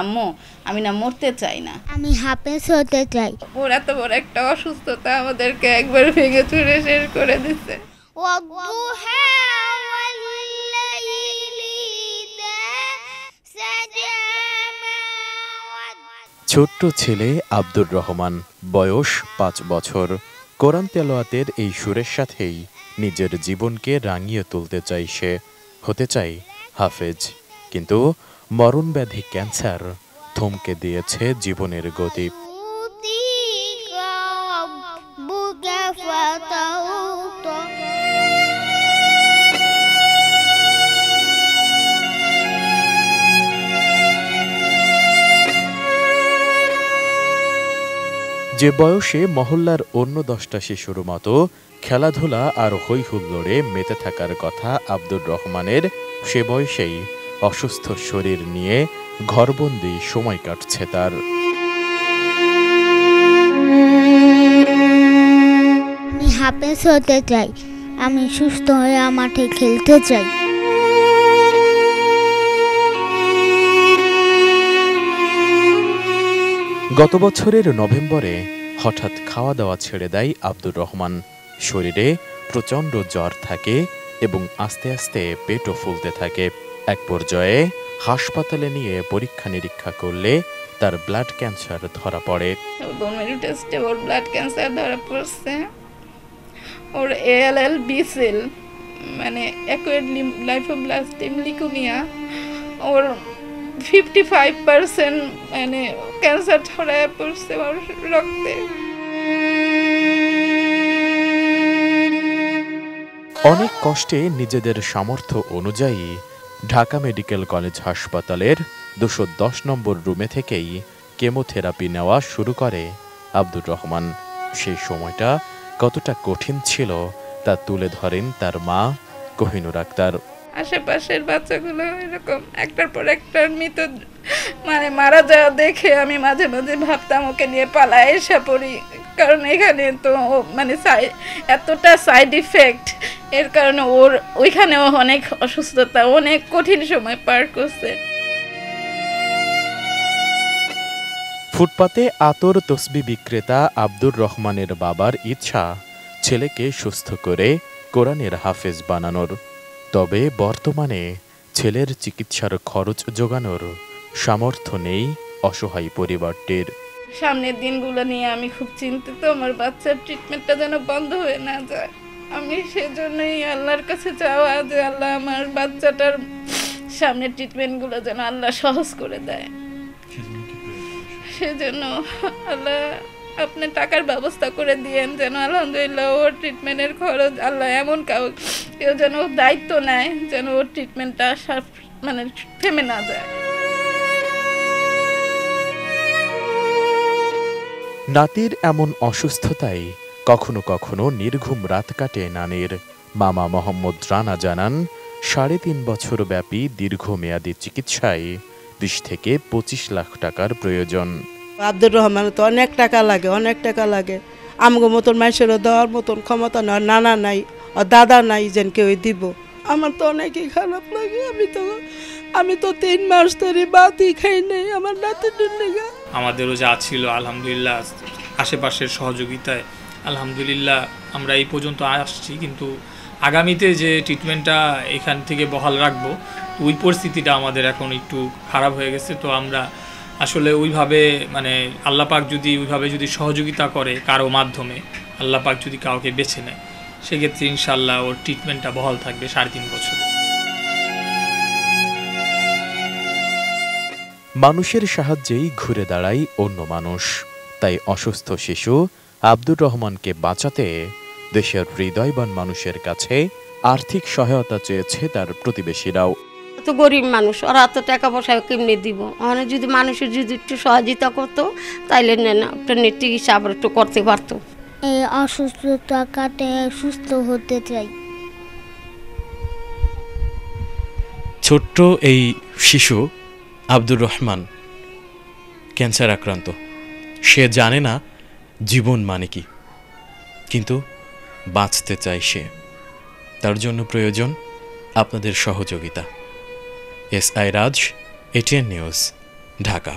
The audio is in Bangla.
আম্মু আমি না মরতে চাই না, আমি হাফেজ হতে চাই। ওর এত বড় একটা অসুস্থতা আমাদেরকে একবার ভেঙে চুরে শেষ করে দিচ্ছে। ছোট্ট ছেলে আব্দুর রহমান, বয়স 5 বছর। কোরআন তেলাওয়াতের এই সুরের সাথেই নিজের জীবনকে রাঙিয়ে তুলতে চাই সে, হতে চাই হাফেজ। কিন্তু মরণব্যাধি ক্যান্সার থমকে দিয়েছে জীবনের গতি। যে বয়সে মহল্লার অন্য 10টা শিশুর মতো খেলাধুলা আর হই হুল্লোড়ে মেতে থাকার কথা আব্দুর রহমানের, সে বয়সেই অসুস্থ শরীর নিয়ে ঘরবন্দি সময় কাটছে তার। আমি হাফেজ হতে চাই, আমি সুস্থ হয়ে মাঠে খেলতে চাই। গত বছরের নভেম্বরে হঠাৎ খাওয়া দাওয়া ছেড়ে দেয় আব্দুর রহমান। শরীরে প্রচণ্ড জ্বর থাকে এবং আস্তে আস্তে পেটও ফুলতে থাকে। এক পর্যায়ে হাসপাতালে নিয়ে পরীক্ষা নিরীক্ষা করলে তার ব্লাড ক্যান্সার ধরা পড়ে। বোন ম্যারো টেস্টে ওর ব্লাড ক্যান্সার ধরা পড়ছে। ওর ALL B সেল মানে অ্যাকুয়েট লাইফোব্লাস্টিক লিউকেমিয়া। ওর 55% মানে ক্যান্সার ছড়ায় পড়ছে ওর রক্তে। অনেক কষ্টে নিজেদের সামর্থ্য অনুযায়ী ঢাকা মেডিকেল কলেজ হাসপাতালের 210 নম্বর রুমে থেকেই কেমোথেরাপি নেওয়া শুরু করে আব্দুর রহমান। সেই সময়টা কতটা কঠিন ছিল তা তুলে ধরেন তার মা কোহিনুর আক্তার। আশেপাশের বাচ্চাগুলো এরকম একটার পর একটা মৃত মানে মারা যাওয়া দেখে আমি মাঝে মাঝে ভাবতাম ওকে নিয়ে পালায় এসে পড়ি, কারণ এখানে তো মানে এতটা সাইড ইফেক্ট, এর কারণে ওর ওইখানেও অনেক অসুস্থতা, অনেক কঠিন সময় পার করছে। ফুটপাতে আতর তসবি বিক্রেতা আব্দুর রহমানের বাবার ইচ্ছা ছেলেকে সুস্থ করে কোরআনের হাফেজ বানানোর। তবে বর্তমানে ছেলের চিকিৎসার খরচ জোগানোর সামর্থ্য নেই অসহায় পরিবারটির। সামনের দিনগুলো নিয়ে আমি খুব চিন্তিত, আমার বাচ্চার ট্রিটমেন্টটা যেন বন্ধ হয়ে না যায়। আমি সেজন্যই আল্লাহর কাছে চাওয়া যে আল্লাহ আমার বাচ্চাটার সামনের ট্রিটমেন্টগুলো যেন আল্লাহ সহজ করে দেয়। সেজন্য আল্লাহ আপনি টাকার ব্যবস্থা করে দিয়েন যেন আলহামদুলিল্লাহ ওর ট্রিটমেন্টের খরচ আল্লাহ এমন কেউ যেন দায়িত্ব নেয় যেন ওর ট্রিটমেন্টটা মানে থেমে না যায়। নাতির এমন অসুস্থতায় কখনো কখনো নির্ঘুম রাত কাটে নানির। মামা মোহাম্মদ রানা জানান, 3.5 বছর ব্যাপী দীর্ঘমেয়াদী চিকিৎসায় 20 থেকে 25 লাখ টাকার প্রয়োজন। আব্দুর রহমান তো অনেক টাকা লাগে, অনেক টাকা লাগে। আমগো মতন মানুষেরও দেওয়ার মতন ক্ষমতা না, নানা নাই আর দাদা নাই যেন কেউ দিব। আমার তো অনেকই খারাপ লাগে। আমি তো 3 মাস ধরে ভাতই খাই নাই আমার নাতির লেগে। আমাদেরও যা ছিল আলহামদুলিল্লাহ আশেপাশের সহযোগিতায় আলহামদুলিল্লাহ আমরা এই পর্যন্ত আসছি, কিন্তু আগামীতে যে ট্রিটমেন্টটা এখান থেকে বহাল রাখবো ওই পরিস্থিতিটা আমাদের এখন একটু খারাপ হয়ে গেছে। তো আমরা আসলে ওইভাবে মানে আল্লাহ পাক যদি ওইভাবে যদি সহযোগিতা করে কারো মাধ্যমে, আল্লাহ পাক যদি কাউকে বেছে নেয়, সেক্ষেত্রে ইনশাল্লাহ ওর ট্রিটমেন্টটা বহাল থাকবে 3.5 বছর। মানুষের সাহায্যেই ঘুরে দাঁড়ায় অন্য মানুষ। তাই অসুস্থ শিশু আব্দুর রহমানকে বাঁচাতে দেশের হৃদয়বান মানুষের কাছে আর্থিক সহায়তা চেয়েছে তার প্রতিবেশীরাও। তো গরিব মানুষ, ওরা এত টাকা পয়সা কেমনি দিব? ওখানে যদি মানুষের যদি একটু সহযোগিতা করতো তাইলে আপনার চিকিৎসা আবার একটু করতে পারতো। এই অসুস্থতা কাটে সুস্থ হতে চাই। ছোট্ট এই শিশু আব্দুর রহমান ক্যান্সার আক্রান্ত। সে জানে না জীবন মানে কি, কিন্তু বাঁচতে চায় সে। তার জন্য প্রয়োজন আপনাদের সহযোগিতা। SI রাজ, ATN নিউজ। ঢাকা।